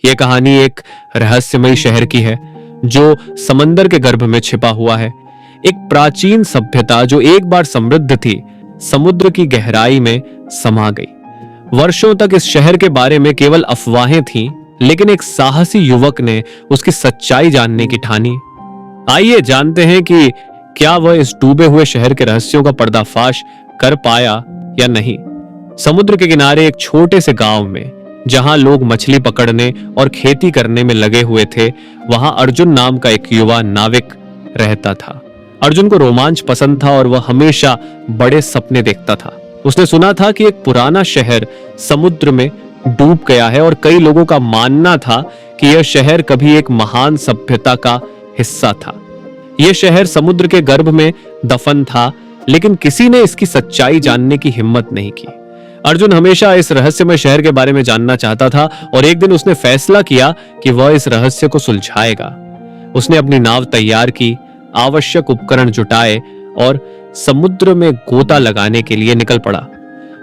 यह कहानी एक रहस्यमयी शहर की है जो समंदर के गर्भ में छिपा हुआ है। एक प्राचीन सभ्यता जो एक बार समृद्ध थी, समुद्र की गहराई में समा गई। वर्षों तक इस शहर के बारे में केवल अफवाहें थीं, लेकिन एक साहसी युवक ने उसकी सच्चाई जानने की ठानी। आइए जानते हैं कि क्या वह इस डूबे हुए शहर के रहस्यों का पर्दाफाश कर पाया या नहीं। समुद्र के किनारे एक छोटे से गांव में, जहां लोग मछली पकड़ने और खेती करने में लगे हुए थे, वहां अर्जुन नाम का एक युवा नाविक रहता था। अर्जुन को रोमांच पसंद था और वह हमेशा बड़े सपने देखता था। उसने सुना था कि एक पुराना शहर समुद्र में डूब गया है और कई लोगों का मानना था कि यह शहर कभी एक महान सभ्यता का हिस्सा था। यह शहर समुद्र के गर्भ में दफन था, लेकिन किसी ने इसकी सच्चाई जानने की हिम्मत नहीं की। अर्जुन हमेशा इस रहस्यमय शहर के बारे में जानना चाहता था और एक दिन उसने फैसला किया कि वह इस रहस्य को सुलझाएगा। उसने अपनी नाव तैयार की, आवश्यक उपकरण जुटाए और समुद्र में गोता लगाने के लिए निकल पड़ा।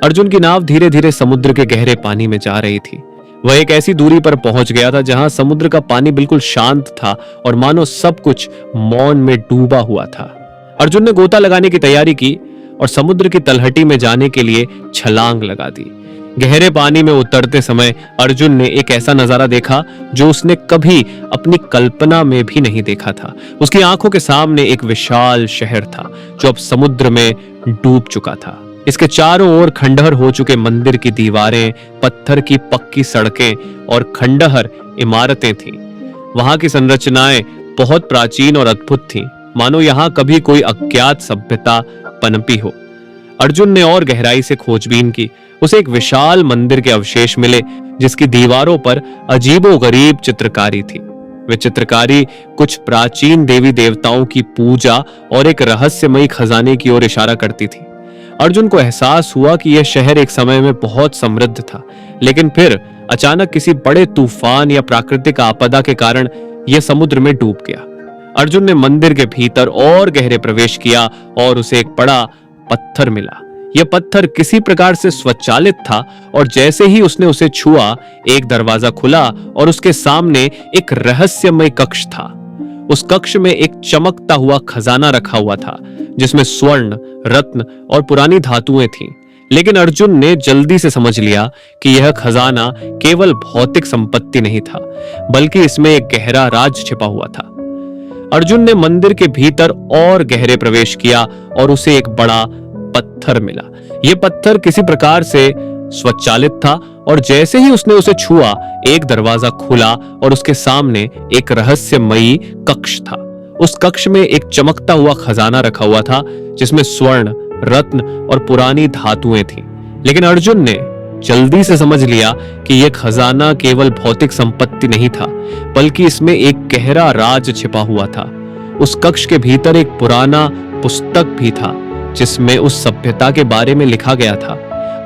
अर्जुन की नाव धीरे धीरे समुद्र के गहरे पानी में जा रही थी। वह एक ऐसी दूरी पर पहुंच गया था जहां समुद्र का पानी बिल्कुल शांत था और मानो सब कुछ मौन में डूबा हुआ था। अर्जुन ने गोता लगाने की तैयारी की और समुद्र की तलहटी में जाने के लिए छलांग लगा दी। गहरे पानी में उतरते समय अर्जुन ने एक ऐसा नजारा देखा जो उसने कभी अपनी कल्पना में भी नहीं देखा था। उसकी आंखों के सामने एक विशाल शहर था जो अब समुद्र में डूब चुका था। इसके चारों ओर खंडहर हो चुके मंदिर की दीवारें, पत्थर की पक्की सड़कें और खंडहर इमारतें थीं। वहां की संरचनाएं बहुत प्राचीन और अद्भुत थीं, मानो यहां कभी कोई अज्ञात सभ्यता पनपी हो। अर्जुन ने और गहराई से खोजबीन की। उसे एक विशाल मंदिर के अवशेष मिले जिसकी दीवारों पर अजीबोगरीब चित्रकारी थी। वे चित्रकारी कुछ प्राचीन देवी देवताओं की पूजा और एक रहस्यमयी खजाने की ओर इशारा करती थी। अर्जुन को एहसास हुआ कि यह शहर एक समय में बहुत समृद्ध था, लेकिन फिर अचानक किसी बड़े तूफान या प्राकृतिक आपदा के कारण यह समुद्र में डूब गया। अर्जुन ने मंदिर के भीतर और गहरे प्रवेश किया और उसे एक बड़ा पत्थर मिला। यह पत्थर किसी प्रकार से स्वचालित था और जैसे ही उसने उसे छुआ, एक दरवाजा खुला और उसके सामने एक रहस्यमय कक्ष था। उस कक्ष में एक चमकता हुआ खजाना रखा हुआ था जिसमें स्वर्ण, रत्न और पुरानी धातुएं थीं। लेकिन अर्जुन ने जल्दी से समझ लिया कि यह खजाना केवल भौतिक संपत्ति नहीं था, बल्कि इसमें एक गहरा राज छिपा हुआ था। अर्जुन ने मंदिर के भीतर और गहरे प्रवेश किया और उसे एक बड़ा पत्थर मिला। यह पत्थर किसी प्रकार से स्वचालित था और जैसे ही उसने उसे छुआ, एक दरवाजा खुला और उसके सामने एक रहस्यमयी कक्ष था। उस कक्ष में एक चमकता हुआ खजाना रखा हुआ था जिसमें स्वर्ण, रत्न और पुरानी धातुएं थीं। लेकिन अर्जुन ने जल्दी से समझ लिया कि यह खजाना केवल भौतिक संपत्ति नहीं था, बल्कि इसमें एक गहरा राज छिपा हुआ था। उस कक्ष के भीतर एक पुराना पुस्तक भी था जिसमें उस सभ्यता के बारे में लिखा गया था।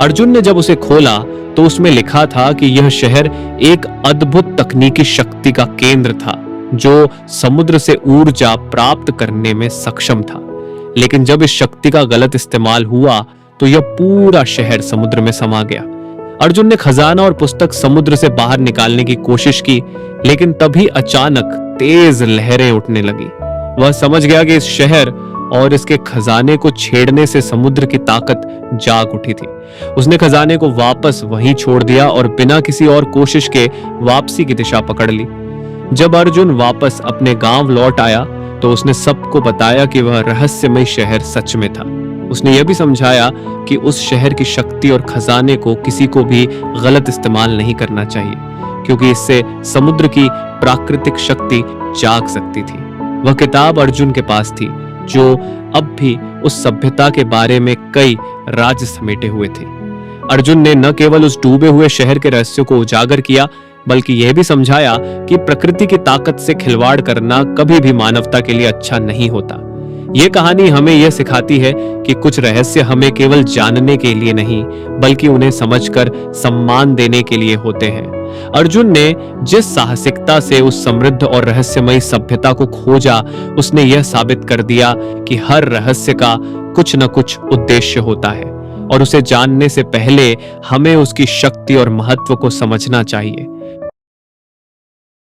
अर्जुन ने जब उसे खोला तो उसमें लिखा था कि यह शहर एक अद्भुत तकनीकी शक्ति का केंद्र था जो समुद्र से ऊर्जा प्राप्त करने में सक्षम था। लेकिन जब इस शक्ति का गलत इस्तेमाल हुआ तो यह पूरा शहर समुद्र में समा गया। अर्जुन ने खजाना और पुस्तक समुद्र से बाहर निकालने की कोशिश की, लेकिन तभी अचानक तेज लहरें उठने लगी। वह समझ गया कि इस शहर और इसके खजाने को छेड़ने से समुद्र की ताकत जाग उठी थी। उसने खजाने को वापस वहीं छोड़ दिया और बिना किसी और कोशिश के वापसी की दिशा पकड़ ली। जब अर्जुन वापस अपने गांव लौट आया तो उसने सबको बताया कि वह रहस्यमय शहर सच में था। उसने यह भी समझाया कि उस शहर की शक्ति और खजाने को किसी को भी गलत इस्तेमाल नहीं करना चाहिए, क्योंकि इससे समुद्र की प्राकृतिक शक्ति जाग सकती थी। वह किताब अर्जुन के पास थी जो अब भी उस सभ्यता के बारे में कई राज समेटे हुए थे। अर्जुन ने न केवल उस डूबे हुए शहर के रहस्यों को उजागर किया, बल्कि यह भी समझाया कि प्रकृति की ताकत से खिलवाड़ करना कभी भी मानवता के लिए अच्छा नहीं होता। यह कहानी हमें यह सिखाती है कि कुछ रहस्य हमें केवल जानने के लिए नहीं, बल्कि उन्हें समझकर सम्मान देने के लिए होते हैं। अर्जुन ने जिस साहसिकता से उस समृद्ध और रहस्यमयी सभ्यता को खोजा, उसने यह साबित कर दिया कि हर रहस्य का कुछ न कुछ उद्देश्य होता है और उसे जानने से पहले हमें उसकी शक्ति और महत्व को समझना चाहिए।